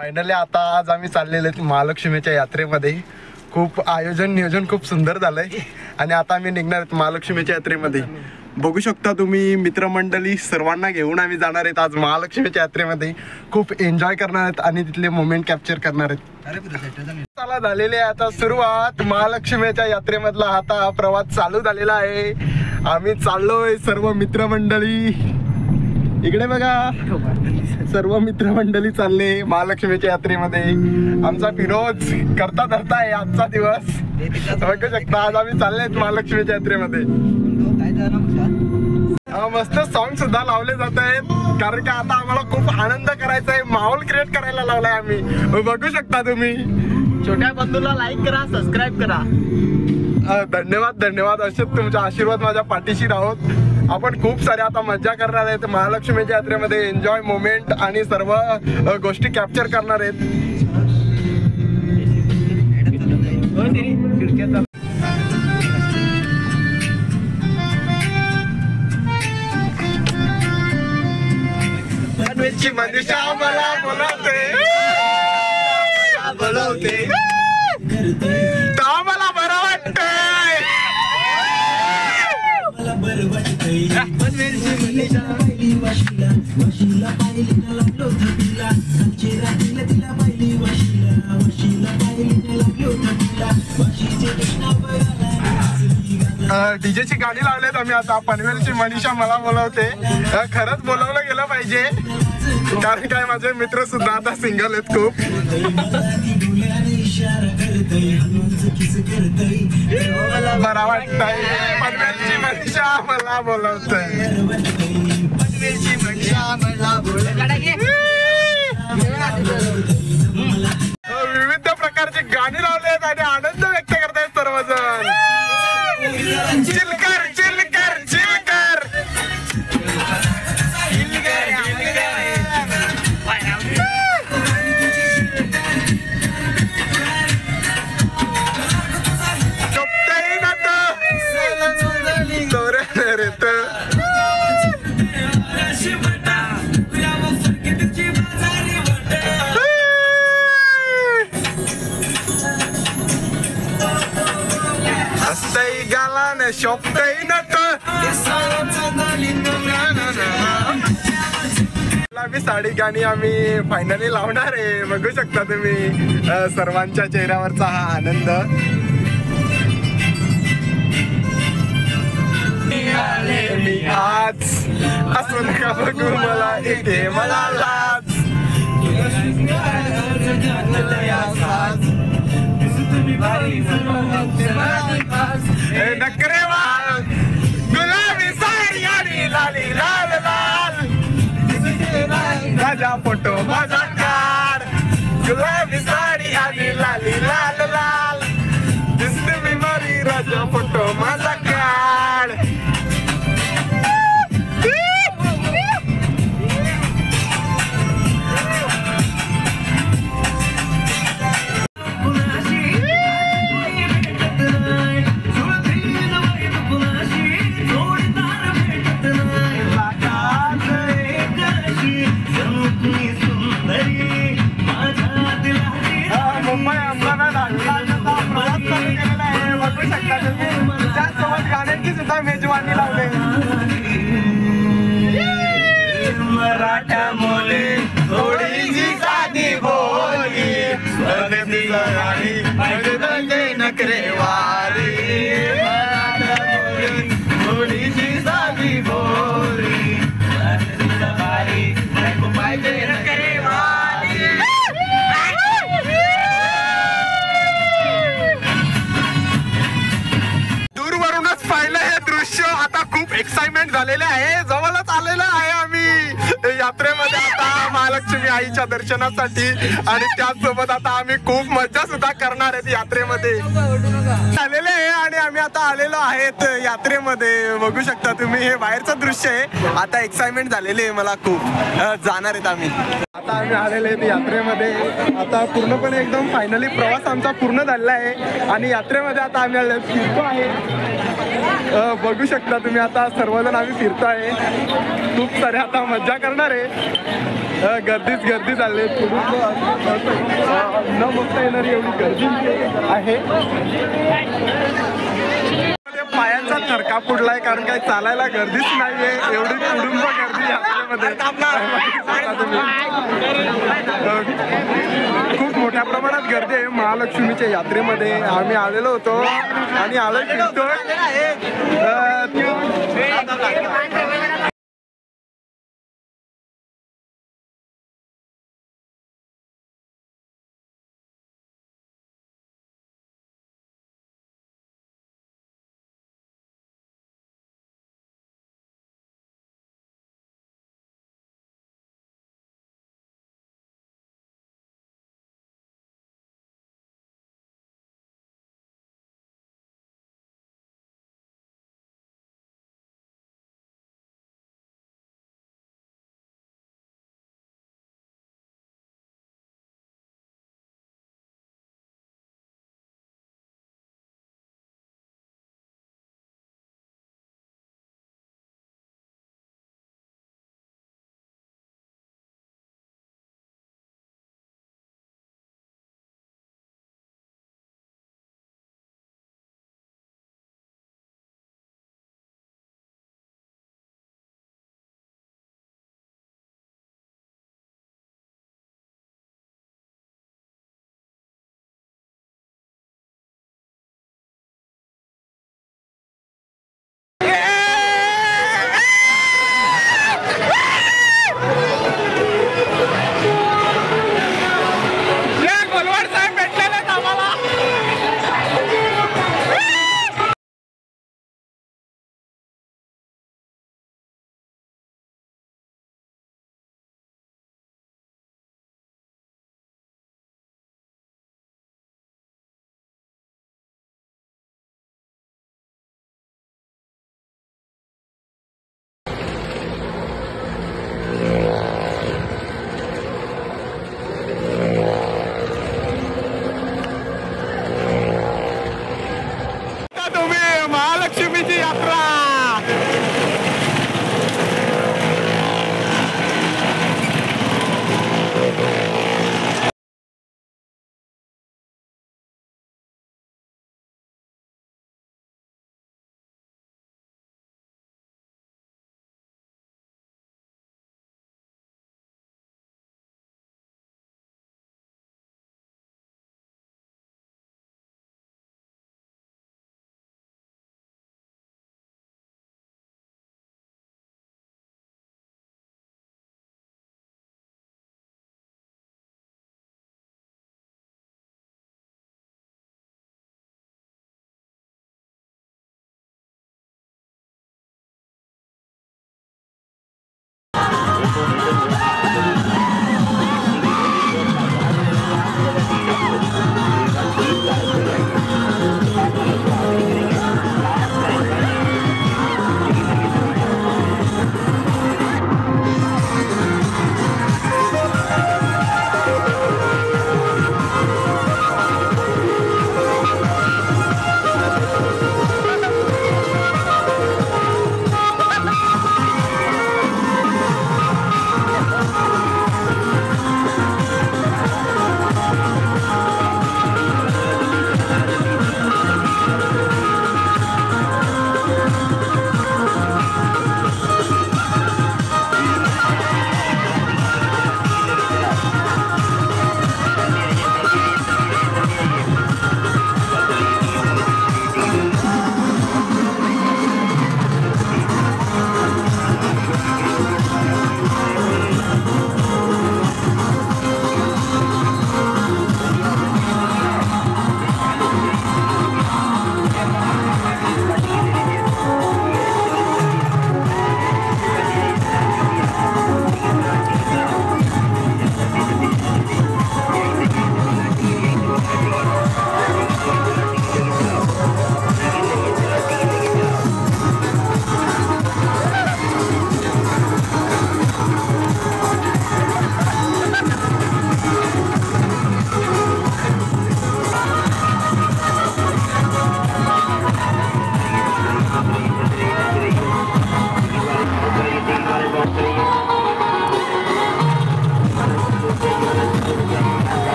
Finally आता आज आम्ही चाललेले महालक्ष्मीच्या यात्रेमध्ये. खूप आयोजन नियोजन खूप सुंदर झालंय आणि आता आम्ही निघणार आहेत महालक्ष्मीच्या यात्रेमध्ये. बघू शकता तुम्ही मित्रमंडळी सर्वांना घेऊन आम्ही जाणार आहेत आज महालक्ष्मीच्या यात्रेमध्ये. खूप एन्जॉय करणार आहेत आणि तिथले मोमेंट कॅप्चर करणार आहेत. चला झालेली आहे आता सुरुवात महालक्ष्मीच्या यात्रेमधला. आता प्रवास चालू झालेला आहे. आम्ही चाललोय सर्व मित्रमंडळी. इकडे बघा सर्व मित्रमंडळी चालले महालक्ष्मीच्या यात्रेमध्ये. आमचा फिरोज करता धरता आहे आजचा दिवस. बघू शकता आज आम्ही चालले महालक्ष्मीच्या यात्रेमध्ये. मस्त सॉन्ग सुद्धा लावले जात आहेत कारण की आता आम्हाला खूप आनंद करायचा आहे. माहोल क्रिएट करायला लावलाय आम्ही. बघू शकता तुम्ही. छोट्या बंधूला लाईक करा, सबस्क्राईब करा. धन्यवाद धन्यवाद. असेच तुमचा आशीर्वाद माझ्या पाठीशी राहोत. आपण खूप सारे आता मज्जा करणार आहेत महालक्ष्मीच्या यात्रेमध्ये. एन्जॉय मोमेंट आणि सर्व गोष्टी कॅप्चर करणार आहेत. मनीषा मला बोलवते मला बरं वाटतंय. डीजेची गाणी लावलेत आम्ही आता. पनवेलची मनीषा मला बोलवते. खरंच बोलवलं गेलं पाहिजे कारण काय माझे मित्र सुद्धा आता सिंगल आहेत खूप. बरा वाटतंय. पनवेलची मनीषा मला बोलवते. विविध प्रकारची गाणी लावलेत आणि आनंद व्यक्त करतायत सर्वजण. चिलकर चिलकर चिलकर. साडी गाणी आम्ही फायनली लावणार आहे. बघू शकता तुम्ही सर्वांच्या चेहऱ्यावरचा हा आनंद. मी आज असं नका बघू मला इथे मला लाज. नकरेवाल गुलाबी साडी आणि लाली लाल लाल. माझा फोटो माझा काढ. गुलाबी साडी आणि लाली लाल लाल. दिसते मी मारी राजा फोटो माझा काढ. त्यासोबत गाण्यांची सुद्धा मेजवानी लावले. मराठा मोले थोडीशी साधी बोली. नकरेवारी थोडीशी साधी बोली. दूरवरूनच पाहिलं हे दृश्य. आता खूप एक्साइटमेंट झालेले आहे. जवळच आलेलं आहे आम्ही यात्रेमध्ये आता महालक्ष्मी आईच्या दर्शनासाठी. आणि त्याचसोबत आता आम्ही खूप मज्जा सुद्धा करणार आहेत यात्रेमध्ये. आलेले आहे आणि आम्ही आता आलेलो आहेत यात्रेमध्ये. बघू शकता तुम्ही हे बाहेरचं दृश्य आहे. आता एक्साइटमेंट झालेली आहे मला खूप. जाणार आहेत आम्ही. आता आम्ही आलेले आहेत यात्रेमध्ये. आता पूर्णपणे एकदम फायनली प्रवास आमचा पूर्ण झालेला आहे आणि यात्रेमध्ये आता आम्ही फिरतो आहे. बघू शकता तुम्ही आता सर्वजण आम्ही फिरतोय. खूप सारे आता मज्जा करणार आहे. गर्दी चालली न बघता येणारी एवढी गर्दी आहे. पायांचा थरकाप उडलाय कारण काही चालायला गर्दीच नाहीये. एवढी कुटुंब गर्दी यात्रेमध्ये खूप मोठ्या प्रमाणात गर्दी आहे महालक्ष्मीच्या यात्रेमध्ये. आम्ही आलेलो होतो आणि आलोय फिरतोय.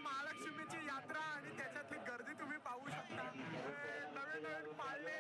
महालक्ष्मीची यात्रा आणि त्याच्यातली गर्दी तुम्ही पाहू शकता. नवीन पाळणे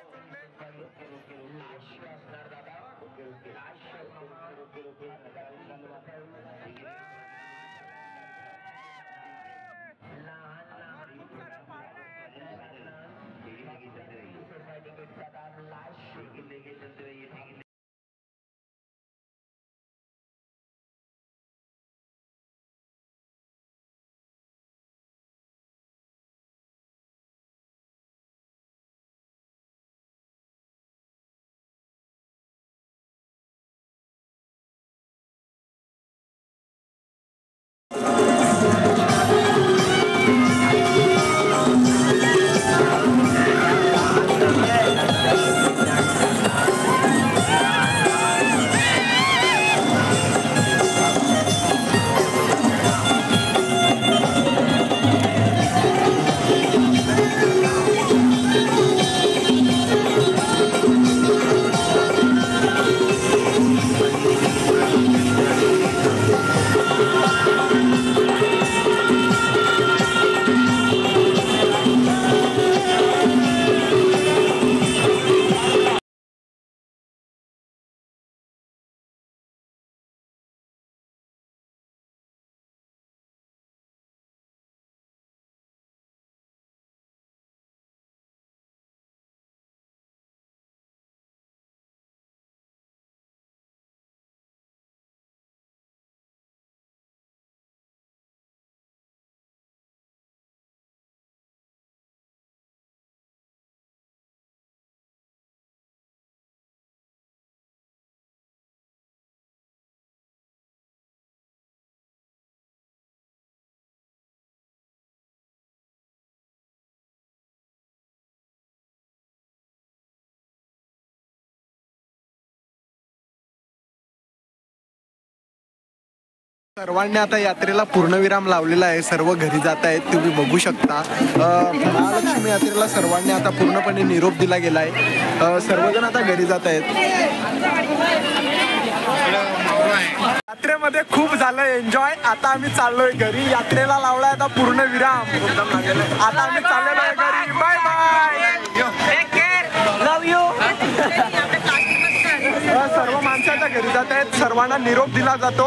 सर्वांनी आता यात्रेला पूर्णविराम लावलेला आहे. सर्व घरी जात आहेत, तुम्ही बघू शकता. महालक्ष्मी यात्रेला सर्वांनी आता पूर्णपणे निरोप दिला गेला आहे. सर्वजण आता घरी जात आहेत. यात्रेमध्ये खूप झालं एन्जॉय. आता आम्ही चाललोय घरी. यात्रेला लावलाय आता पूर्णविराम. आता आम्ही चाललेलो आहे घरी. Bye bye. Love you. सर्व माणसं आता घरी जात आहेत. सर्वांना निरोप दिला जातो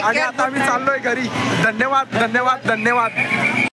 आणि आता आम्ही चाललोय घरी. धन्यवाद धन्यवाद धन्यवाद.